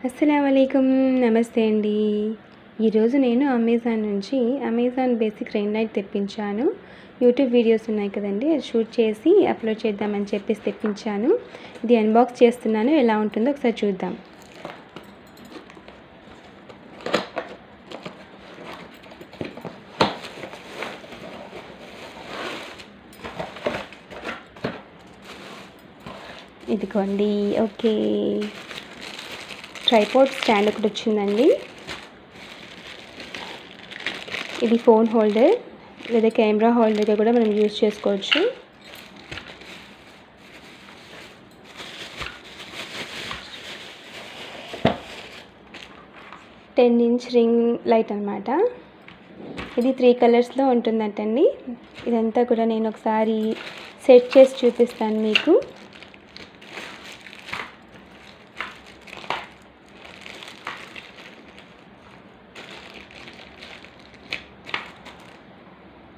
అస్సలాముఅలైకుం, నమస్తే అండి. ఈరోజు నేను అమెజాన్ బేసిక్ రింగ్ లైట్ తెప్పించాను. యూట్యూబ్ వీడియోస్ ఉన్నాయి కదండి, అది షూట్ చేసి అప్లోడ్ చేద్దామని చెప్పేసి తెప్పించాను. ఇది అన్బాక్స్ చేస్తున్నాను, ఎలా ఉంటుందో ఒకసారి చూద్దాం. ఇదిగోండి. ఓకే, ట్రైపాడ్ స్టాండ్ ఒకటి వచ్చిందండి. ఇది ఫోన్ హోల్డర్ లేదా కెమెరా హోల్డర్గా కూడా మనం యూజ్ చేసుకోవచ్చు. ఇంచ్ రింగ్ లైట్ అన్నమాట. ఇది 3 కలర్స్లో ఉంటుందంటండి. ఇదంతా కూడా నేను ఒకసారి సెట్ చేసి చూపిస్తాను మీకు.